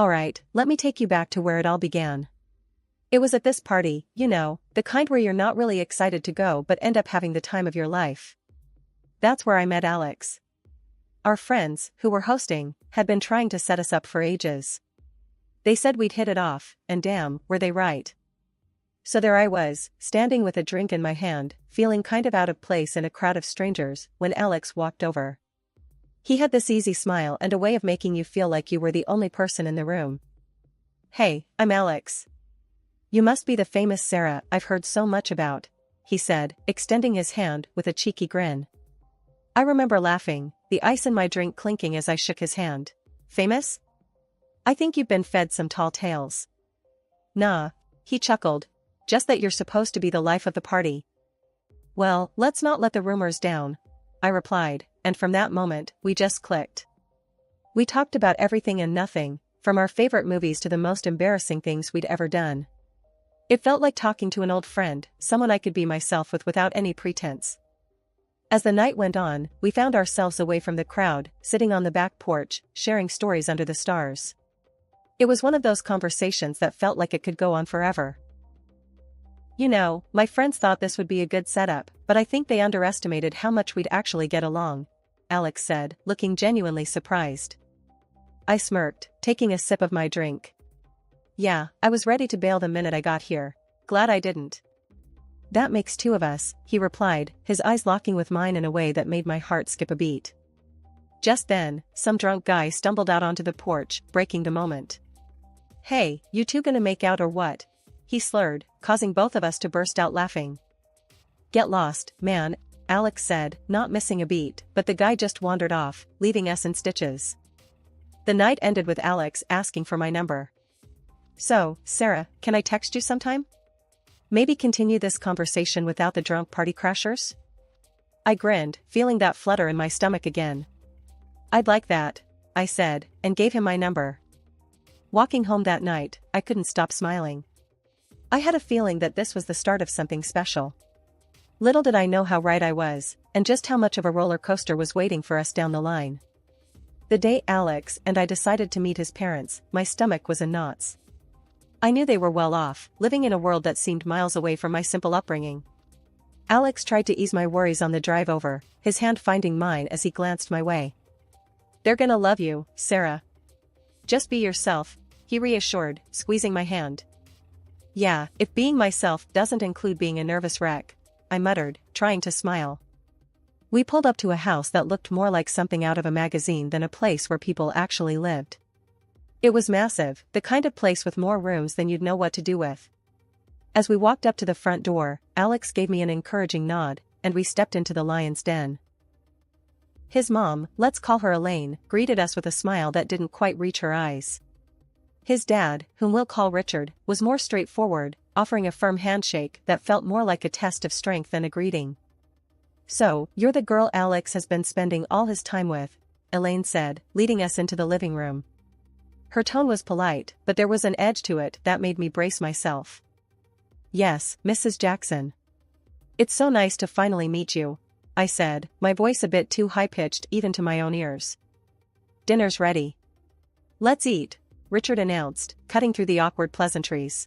Alright, let me take you back to where it all began. It was at this party, you know, the kind where you're not really excited to go but end up having the time of your life. That's where I met Alex. Our friends, who were hosting, had been trying to set us up for ages. They said we'd hit it off, and damn, were they right. So there I was, standing with a drink in my hand, feeling kind of out of place in a crowd of strangers, when Alex walked over. He had this easy smile and a way of making you feel like you were the only person in the room. "Hey, I'm Alex. You must be the famous Sarah I've heard so much about," he said, extending his hand with a cheeky grin. I remember laughing, the ice in my drink clinking as I shook his hand. "Famous? I think you've been fed some tall tales." "Nah," he chuckled. "Just that you're supposed to be the life of the party." "Well, let's not let the rumors down," I replied, and from that moment, we just clicked. We talked about everything and nothing, from our favorite movies to the most embarrassing things we'd ever done. It felt like talking to an old friend, someone I could be myself with without any pretense. As the night went on, we found ourselves away from the crowd, sitting on the back porch, sharing stories under the stars. It was one of those conversations that felt like it could go on forever. "You know, my friends thought this would be a good setup, but I think they underestimated how much we'd actually get along," Alex said, looking genuinely surprised. I smirked, taking a sip of my drink. "Yeah, I was ready to bail the minute I got here. Glad I didn't." "That makes two of us," he replied, his eyes locking with mine in a way that made my heart skip a beat. Just then, some drunk guy stumbled out onto the porch, breaking the moment. "Hey, you two gonna make out or what?" he slurred, causing both of us to burst out laughing. "Get lost, man," Alex said, not missing a beat, but the guy just wandered off, leaving us in stitches. The night ended with Alex asking for my number. "So, Sarah, can I text you sometime? Maybe continue this conversation without the drunk party crashers?" I grinned, feeling that flutter in my stomach again. "I'd like that," I said, and gave him my number. Walking home that night, I couldn't stop smiling. I had a feeling that this was the start of something special. Little did I know how right I was, and just how much of a roller coaster was waiting for us down the line. The day Alex and I decided to meet his parents, my stomach was in knots. I knew they were well off, living in a world that seemed miles away from my simple upbringing. Alex tried to ease my worries on the drive over, his hand finding mine as he glanced my way. "They're gonna love you, Sarah. Just be yourself," he reassured, squeezing my hand. "Yeah, if being myself doesn't include being a nervous wreck," I muttered, trying to smile. We pulled up to a house that looked more like something out of a magazine than a place where people actually lived. It was massive, the kind of place with more rooms than you'd know what to do with. As we walked up to the front door, Alex gave me an encouraging nod, and we stepped into the lion's den. His mom, let's call her Elaine, greeted us with a smile that didn't quite reach her eyes. His dad, whom we'll call Richard, was more straightforward, offering a firm handshake that felt more like a test of strength than a greeting. "So, you're the girl Alex has been spending all his time with," Elaine said, leading us into the living room. Her tone was polite, but there was an edge to it that made me brace myself. "Yes, Mrs. Jackson. It's so nice to finally meet you," I said, my voice a bit too high-pitched even to my own ears. "Dinner's ready. Let's eat," Richard announced, cutting through the awkward pleasantries.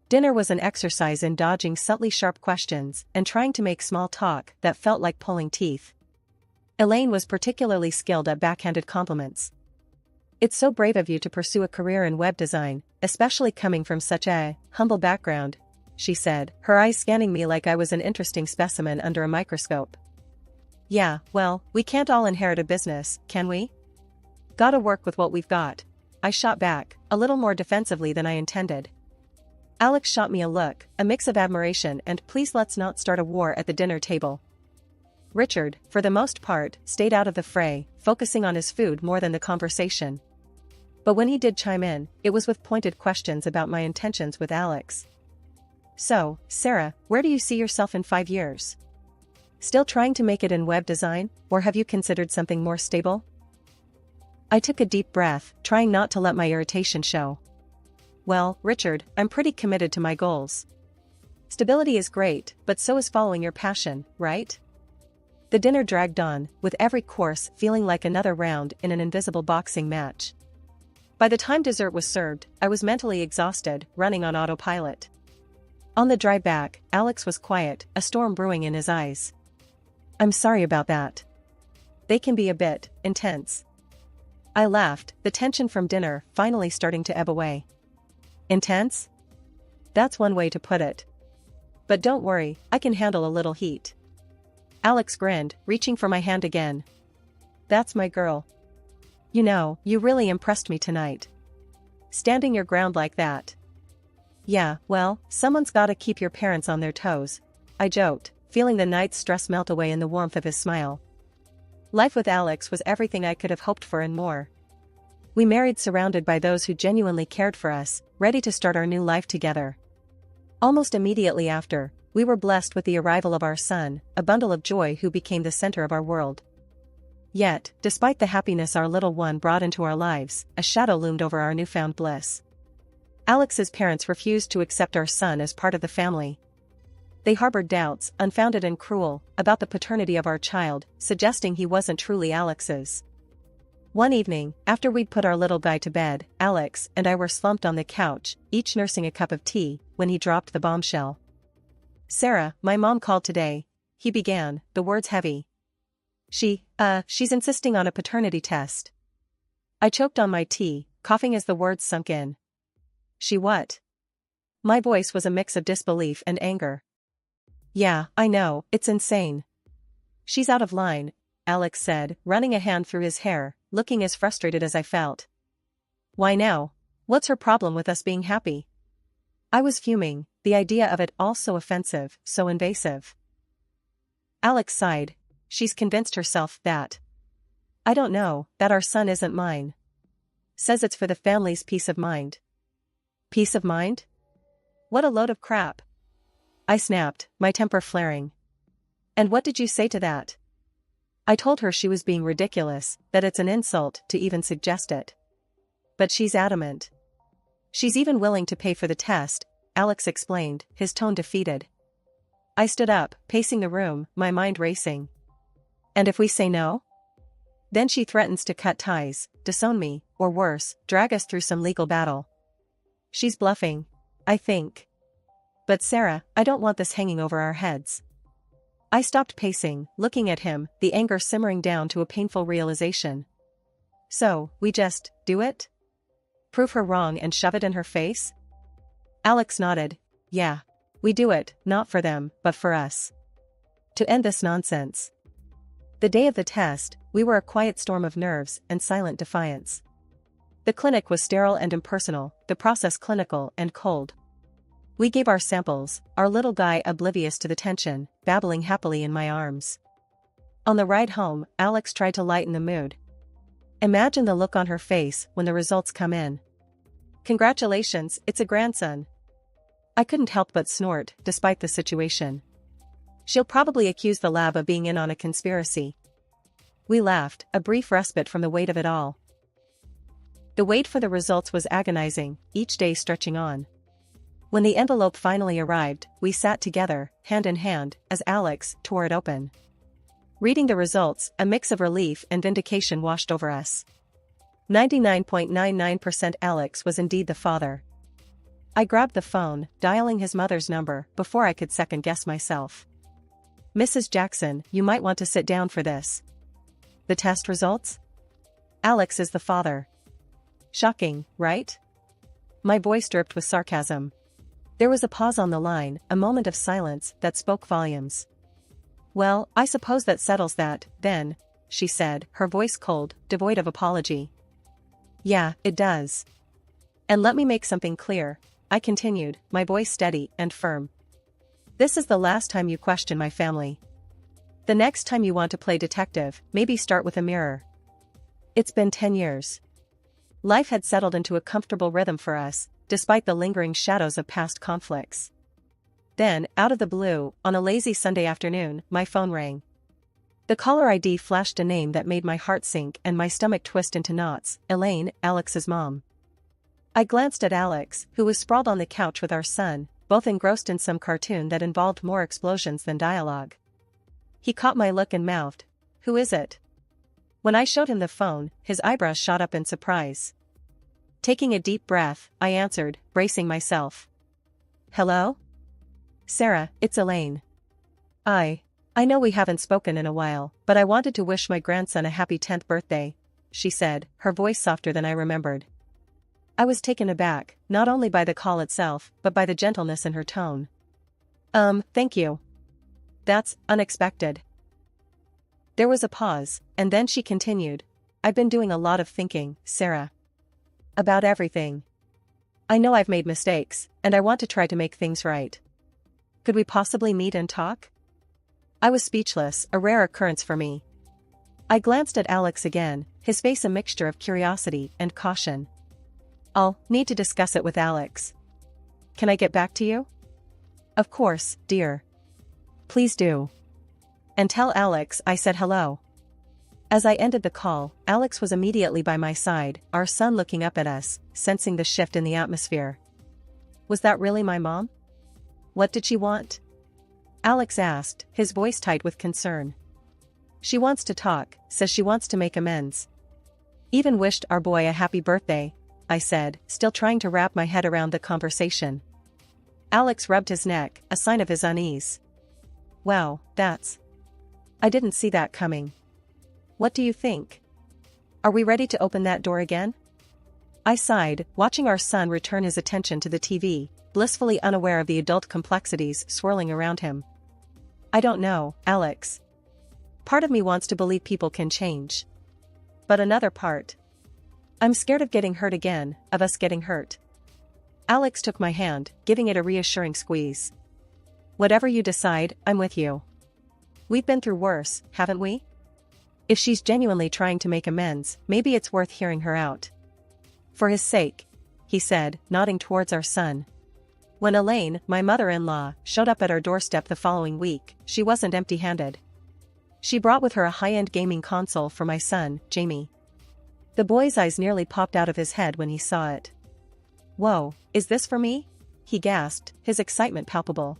Dinner was an exercise in dodging subtly sharp questions and trying to make small talk that felt like pulling teeth. Elaine was particularly skilled at backhanded compliments. "It's so brave of you to pursue a career in web design, especially coming from such a humble background," she said, her eyes scanning me like I was an interesting specimen under a microscope. "Yeah, well, we can't all inherit a business, can we? Gotta work with what we've got," I shot back, a little more defensively than I intended. Alex shot me a look, a mix of admiration and "please let's not start a war at the dinner table." Richard, for the most part, stayed out of the fray, focusing on his food more than the conversation. But when he did chime in, it was with pointed questions about my intentions with Alex. "So, Sarah, where do you see yourself in 5 years? Still trying to make it in web design, or have you considered something more stable?" I took a deep breath, trying not to let my irritation show. "Well, Richard, I'm pretty committed to my goals. Stability is great, but so is following your passion, right?" The dinner dragged on, with every course feeling like another round in an invisible boxing match. By the time dessert was served, I was mentally exhausted, running on autopilot. On the drive back, Alex was quiet, a storm brewing in his eyes. I'm sorry about that. They can be a bit intense. I laughed, the tension from dinner finally starting to ebb away. Intense? That's one way to put it. But don't worry, I can handle a little heat. Alex grinned, reaching for my hand again. That's my girl. You know, you really impressed me tonight. Standing your ground like that. Yeah, well, someone's gotta keep your parents on their toes, I joked, feeling the night's stress melt away in the warmth of his smile. Life with Alex was everything I could have hoped for and more. We married surrounded by those who genuinely cared for us, ready to start our new life together. Almost immediately after, we were blessed with the arrival of our son, a bundle of joy who became the center of our world. Yet, despite the happiness our little one brought into our lives, a shadow loomed over our newfound bliss. Alex's parents refused to accept our son as part of the family. They harbored doubts, unfounded and cruel, about the paternity of our child, suggesting he wasn't truly Alex's. One evening, after we'd put our little guy to bed, Alex and I were slumped on the couch, each nursing a cup of tea, when he dropped the bombshell. Sarah, my mom called today, he began, the words heavy. She's insisting on a paternity test. I choked on my tea, coughing as the words sunk in. She what? My voice was a mix of disbelief and anger. Yeah, I know, it's insane. She's out of line, Alex said, running a hand through his hair, looking as frustrated as I felt. Why now? What's her problem with us being happy? I was fuming, the idea of it all so offensive, so invasive. Alex sighed. She's convinced herself that. I don't know, that our son isn't mine. Says it's for the family's peace of mind. Peace of mind? What a load of crap. I snapped, my temper flaring. And what did you say to that? I told her she was being ridiculous, that it's an insult to even suggest it. But she's adamant. She's even willing to pay for the test, Alex explained, his tone defeated. I stood up, pacing the room, my mind racing. And if we say no? Then she threatens to cut ties, disown me, or worse, drag us through some legal battle. She's bluffing, I think. But Sarah, I don't want this hanging over our heads. I stopped pacing, looking at him, the anger simmering down to a painful realization. So, we just do it? Prove her wrong and shove it in her face? Alex nodded. Yeah. We do it, not for them, but for us. To end this nonsense. The day of the test, we were a quiet storm of nerves and silent defiance. The clinic was sterile and impersonal, the process clinical and cold. We gave our samples, our little guy oblivious to the tension, babbling happily in my arms. On the ride home, Alex tried to lighten the mood. Imagine the look on her face when the results come in. Congratulations, it's a grandson. I couldn't help but snort, despite the situation. She'll probably accuse the lab of being in on a conspiracy. We laughed, a brief respite from the weight of it all. The wait for the results was agonizing, each day stretching on. When the envelope finally arrived, we sat together, hand in hand, as Alex tore it open. Reading the results, a mix of relief and vindication washed over us. 99.99% Alex was indeed the father. I grabbed the phone, dialing his mother's number, before I could second-guess myself. Mrs. Jackson, you might want to sit down for this. The test results? Alex is the father. Shocking, right? My voice dripped with sarcasm. There was a pause on the line, a moment of silence that spoke volumes. Well, I suppose that settles that, then, she said, her voice cold, devoid of apology. Yeah, it does. And let me make something clear, I continued, my voice steady and firm. This is the last time you question my family. The next time you want to play detective, maybe start with a mirror. It's been 10 years. Life had settled into a comfortable rhythm for us, despite the lingering shadows of past conflicts. Then, out of the blue, on a lazy Sunday afternoon, my phone rang. The caller ID flashed a name that made my heart sink and my stomach twist into knots, Elaine, Alex's mom. I glanced at Alex, who was sprawled on the couch with our son, both engrossed in some cartoon that involved more explosions than dialogue. He caught my look and mouthed, "Who is it?" When I showed him the phone, his eyebrows shot up in surprise. Taking a deep breath, I answered, bracing myself. Hello? Sarah, it's Elaine. I know we haven't spoken in a while, but I wanted to wish my grandson a happy 10th birthday, she said, her voice softer than I remembered. I was taken aback, not only by the call itself, but by the gentleness in her tone. Thank you. That's unexpected. There was a pause, and then she continued. I've been doing a lot of thinking, Sarah. About everything. I know I've made mistakes, and I want to try to make things right. Could we possibly meet and talk? I was speechless, a rare occurrence for me. I glanced at Alex again, his face a mixture of curiosity and caution. I'll need to discuss it with Alex. Can I get back to you? Of course, dear. Please do. And tell Alex I said hello. As I ended the call, Alex was immediately by my side, our son looking up at us, sensing the shift in the atmosphere. Was that really my mom? What did she want? Alex asked, his voice tight with concern. She wants to talk, says she wants to make amends. Even wished our boy a happy birthday, I said, still trying to wrap my head around the conversation. Alex rubbed his neck, a sign of his unease. Wow, I didn't see that coming. What do you think? Are we ready to open that door again? I sighed, watching our son return his attention to the TV, blissfully unaware of the adult complexities swirling around him. I don't know, Alex. Part of me wants to believe people can change. But another part. I'm scared of getting hurt again, of us getting hurt. Alex took my hand, giving it a reassuring squeeze. Whatever you decide, I'm with you. We've been through worse, haven't we? If she's genuinely trying to make amends, maybe it's worth hearing her out. For his sake, he said, nodding towards our son. When Elaine, my mother-in-law, showed up at our doorstep the following week, she wasn't empty-handed. She brought with her a high-end gaming console for my son, Jamie. The boy's eyes nearly popped out of his head when he saw it. Whoa, is this for me? He gasped, his excitement palpable.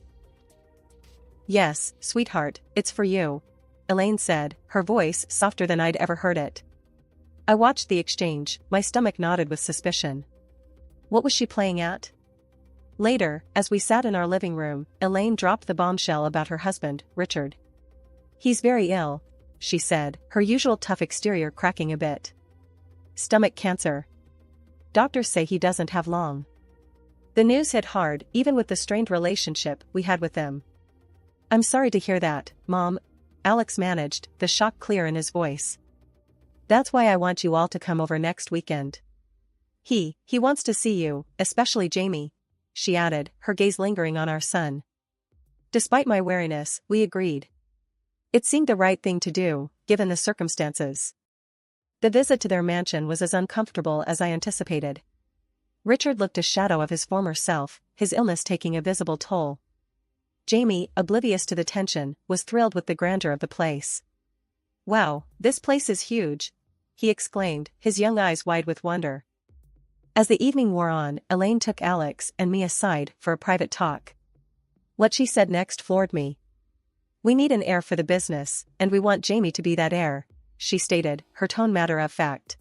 Yes, sweetheart, it's for you, Elaine said, her voice softer than I'd ever heard it. I watched the exchange, my stomach knotted with suspicion. What was she playing at? Later, as we sat in our living room, Elaine dropped the bombshell about her husband, Richard. He's very ill, she said, her usual tough exterior cracking a bit. Stomach cancer. Doctors say he doesn't have long. The news hit hard, even with the strained relationship we had with them. I'm sorry to hear that, Mom, Alex managed, the shock clear in his voice. That's why I want you all to come over next weekend. He wants to see you, especially Jamie, she added, her gaze lingering on our son. Despite my wariness, we agreed. It seemed the right thing to do, given the circumstances. The visit to their mansion was as uncomfortable as I anticipated. Richard looked a shadow of his former self, his illness taking a visible toll. Jamie, oblivious to the tension, was thrilled with the grandeur of the place. Wow, this place is huge, he exclaimed, his young eyes wide with wonder. As the evening wore on, Elaine took Alex and me aside for a private talk. What she said next floored me. We need an heir for the business, and we want Jamie to be that heir, she stated, her tone matter of fact.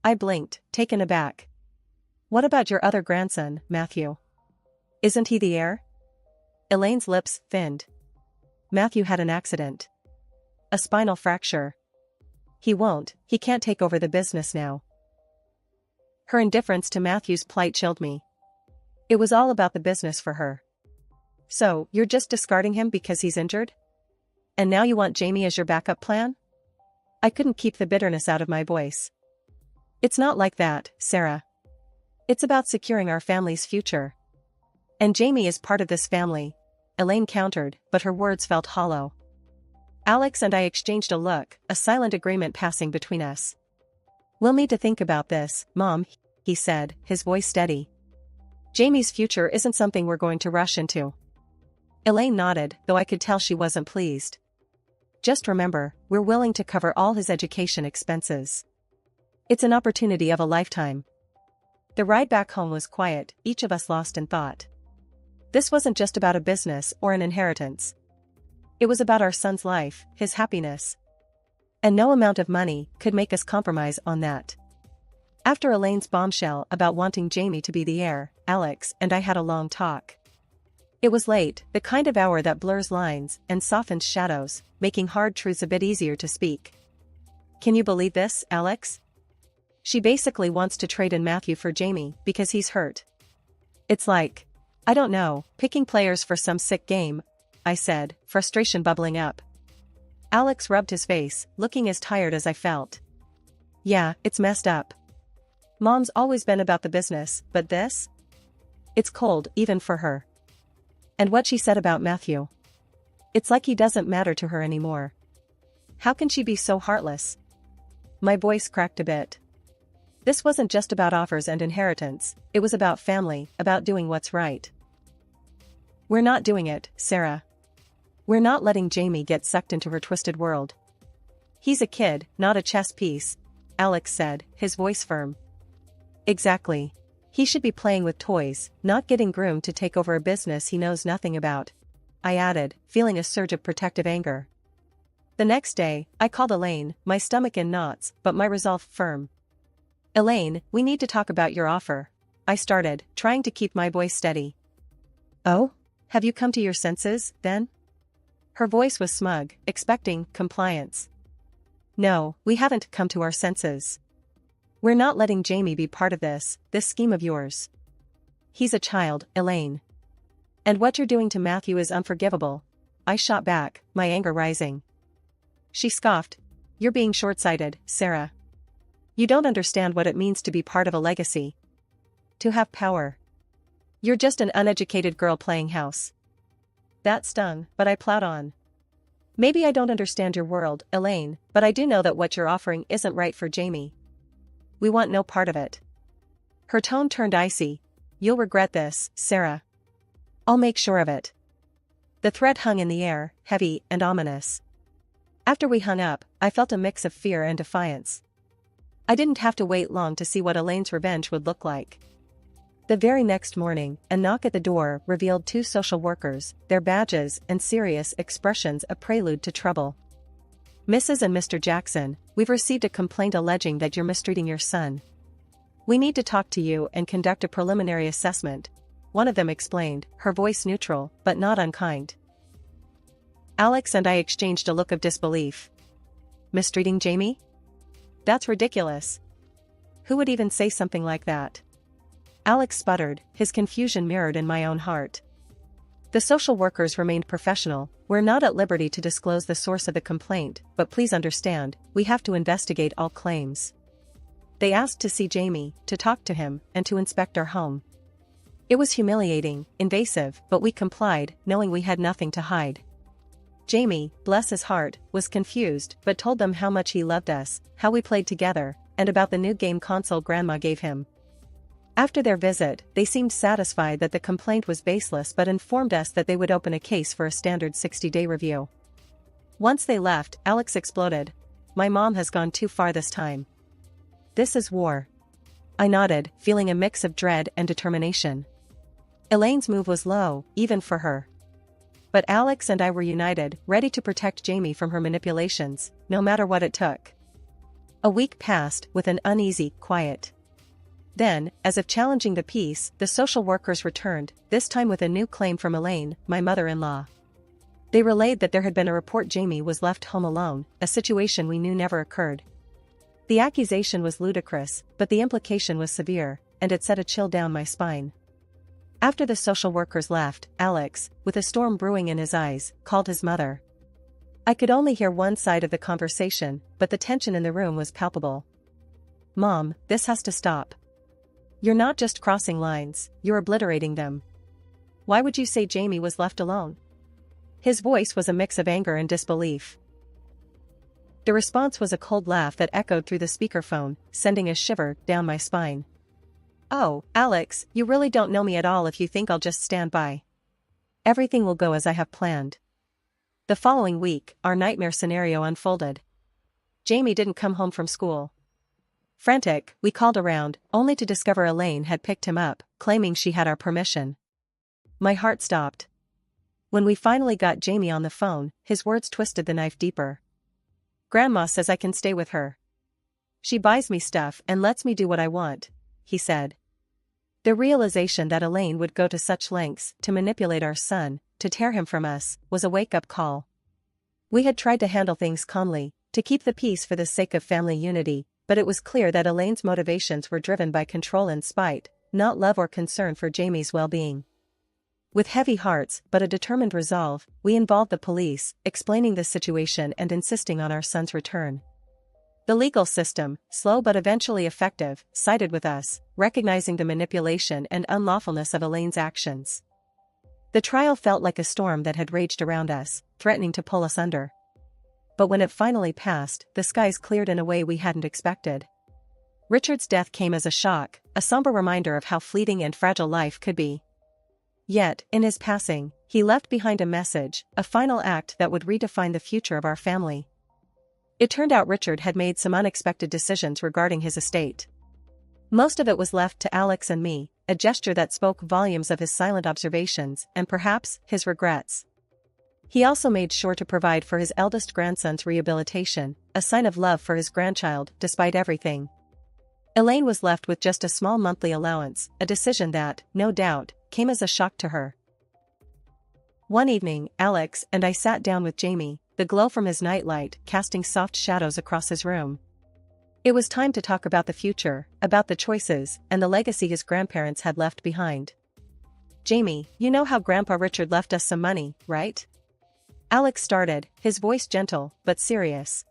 I blinked, taken aback. What about your other grandson, Matthew? Isn't he the heir? Elaine's lips thinned. Matthew had an accident. A spinal fracture. He can't take over the business now. Her indifference to Matthew's plight chilled me. It was all about the business for her. So, you're just discarding him because he's injured? And now you want Jamie as your backup plan? I couldn't keep the bitterness out of my voice. It's not like that, Sarah. It's about securing our family's future. And Jamie is part of this family, Elaine countered, but her words felt hollow. Alex and I exchanged a look, a silent agreement passing between us. We'll need to think about this, Mom, he said, his voice steady. Jamie's future isn't something we're going to rush into. Elaine nodded, though I could tell she wasn't pleased. Just remember, we're willing to cover all his education expenses. It's an opportunity of a lifetime. The ride back home was quiet, each of us lost in thought. This wasn't just about a business or an inheritance. It was about our son's life, his happiness. And no amount of money could make us compromise on that. After Elaine's bombshell about wanting Jamie to be the heir, Alex and I had a long talk. It was late, the kind of hour that blurs lines and softens shadows, making hard truths a bit easier to speak. Can you believe this, Alex? She basically wants to trade in Matthew for Jamie because he's hurt. It's like, I don't know, picking players for some sick game, I said, frustration bubbling up. Alex rubbed his face, looking as tired as I felt. Yeah, it's messed up. Mom's always been about the business, but this? It's cold, even for her. And what she said about Matthew. It's like he doesn't matter to her anymore. How can she be so heartless? My voice cracked a bit. This wasn't just about offers and inheritance, it was about family, about doing what's right. We're not doing it, Sarah. We're not letting Jamie get sucked into her twisted world. He's a kid, not a chess piece, Alex said, his voice firm. Exactly. He should be playing with toys, not getting groomed to take over a business he knows nothing about, I added, feeling a surge of protective anger. The next day, I called Elaine, my stomach in knots, but my resolve firm. Elaine, we need to talk about your offer, I started, trying to keep my voice steady. Oh? Have you come to your senses, then? Her voice was smug, expecting compliance. No, we haven't come to our senses. We're not letting Jamie be part of this scheme of yours. He's a child, Elaine. And what you're doing to Matthew is unforgivable, I shot back, my anger rising. She scoffed. You're being short-sighted, Sarah. You don't understand what it means to be part of a legacy. To have power. You're just an uneducated girl playing house. That stung, but I plowed on. Maybe I don't understand your world, Elaine, but I do know that what you're offering isn't right for Jamie. We want no part of it. Her tone turned icy. You'll regret this, Sarah. I'll make sure of it. The threat hung in the air, heavy and ominous. After we hung up, I felt a mix of fear and defiance. I didn't have to wait long to see what Elaine's revenge would look like. The very next morning, a knock at the door revealed 2 social workers, their badges and serious expressions a prelude to trouble. Mrs. and Mr. Jackson, we've received a complaint alleging that you're mistreating your son. We need to talk to you and conduct a preliminary assessment, one of them explained, her voice neutral, but not unkind. Alex and I exchanged a look of disbelief. Mistreating Jamie? That's ridiculous. Who would even say something like that? Alex sputtered, his confusion mirrored in my own heart. The social workers remained professional. We're not at liberty to disclose the source of the complaint, but please understand, we have to investigate all claims. They asked to see Jamie, to talk to him, and to inspect our home. It was humiliating, invasive, but we complied, knowing we had nothing to hide. Jamie, bless his heart, was confused but told them how much he loved us, how we played together, and about the new game console Grandma gave him. After their visit, they seemed satisfied that the complaint was baseless but informed us that they would open a case for a standard 60-day review. Once they left, Alex exploded. My mom has gone too far this time. This is war. I nodded, feeling a mix of dread and determination. Elaine's move was low, even for her. But Alex and I were united, ready to protect Jamie from her manipulations, no matter what it took. A week passed, with an uneasy quiet. Then, as if challenging the peace, the social workers returned, this time with a new claim from Elaine, my mother-in-law. They relayed that there had been a report Jamie was left home alone, a situation we knew never occurred. The accusation was ludicrous, but the implication was severe, and it sent a chill down my spine. After the social workers left, Alex, with a storm brewing in his eyes, called his mother. I could only hear one side of the conversation, but the tension in the room was palpable. Mom, this has to stop. You're not just crossing lines, you're obliterating them. Why would you say Jamie was left alone? His voice was a mix of anger and disbelief. The response was a cold laugh that echoed through the speakerphone, sending a shiver down my spine. Oh, Alex, you really don't know me at all if you think I'll just stand by. Everything will go as I have planned. The following week, our nightmare scenario unfolded. Jamie didn't come home from school. Frantic, we called around, only to discover Elaine had picked him up, claiming she had our permission. My heart stopped. When we finally got Jamie on the phone, his words twisted the knife deeper. Grandma says I can stay with her. She buys me stuff and lets me do what I want, he said. The realization that Elaine would go to such lengths to manipulate our son, to tear him from us, was a wake-up call. We had tried to handle things calmly, to keep the peace for the sake of family unity, but it was clear that Elaine's motivations were driven by control and spite, not love or concern for Jamie's well-being. With heavy hearts but a determined resolve, we involved the police, explaining the situation and insisting on our son's return. The legal system, slow but eventually effective, sided with us, recognizing the manipulation and unlawfulness of Elaine's actions. The trial felt like a storm that had raged around us, threatening to pull us under. But when it finally passed, the skies cleared in a way we hadn't expected. Richard's death came as a shock, a somber reminder of how fleeting and fragile life could be. Yet, in his passing, he left behind a message, a final act that would redefine the future of our family. It turned out Richard had made some unexpected decisions regarding his estate. Most of it was left to Alex and me, a gesture that spoke volumes of his silent observations and perhaps his regrets. He also made sure to provide for his eldest grandson's rehabilitation, a sign of love for his grandchild despite everything. Elaine was left with just a small monthly allowance, a decision that, no doubt, came as a shock to her. One evening, Alex and I sat down with Jamie, the glow from his nightlight casting soft shadows across his room. It was time to talk about the future, about the choices, and the legacy his grandparents had left behind. "Jamie, you know how Grandpa Richard left us some money, right?" Alex started, his voice gentle, but serious.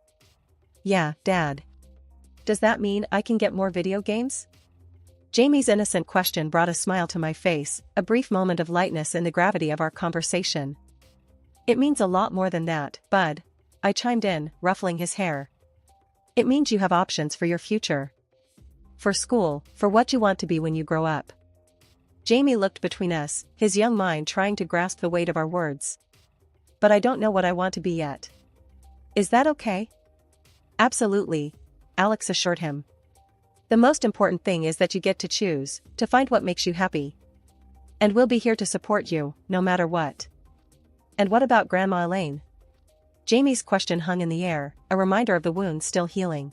"Yeah, Dad. Does that mean I can get more video games?" Jamie's innocent question brought a smile to my face, a brief moment of lightness in the gravity of our conversation. "It means a lot more than that, Bud," I chimed in, ruffling his hair. "It means you have options for your future. For school, for what you want to be when you grow up." Jamie looked between us, his young mind trying to grasp the weight of our words. "But I don't know what I want to be yet." "Is that okay?" "Absolutely," Alex assured him. "The most important thing is that you get to choose, to find what makes you happy. And we'll be here to support you, no matter what." "And what about Grandma Elaine?" Jamie's question hung in the air, a reminder of the wound still healing.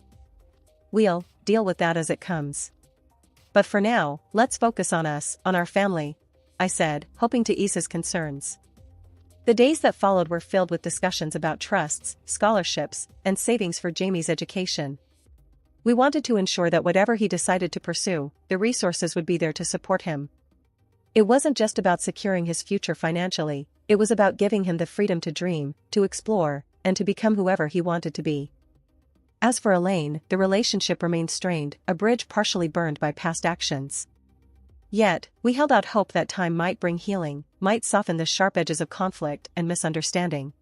"We'll deal with that as it comes. But for now, let's focus on us, on our family," I said, hoping to ease his concerns. The days that followed were filled with discussions about trusts, scholarships, and savings for Jamie's education. We wanted to ensure that whatever he decided to pursue, the resources would be there to support him. It wasn't just about securing his future financially, it was about giving him the freedom to dream, to explore, and to become whoever he wanted to be. As for Elaine, the relationship remained strained, a bridge partially burned by past actions. Yet, we held out hope that time might bring healing, might soften the sharp edges of conflict and misunderstanding.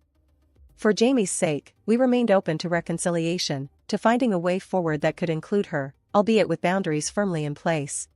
For Jamie's sake, we remained open to reconciliation, to finding a way forward that could include her, albeit with boundaries firmly in place.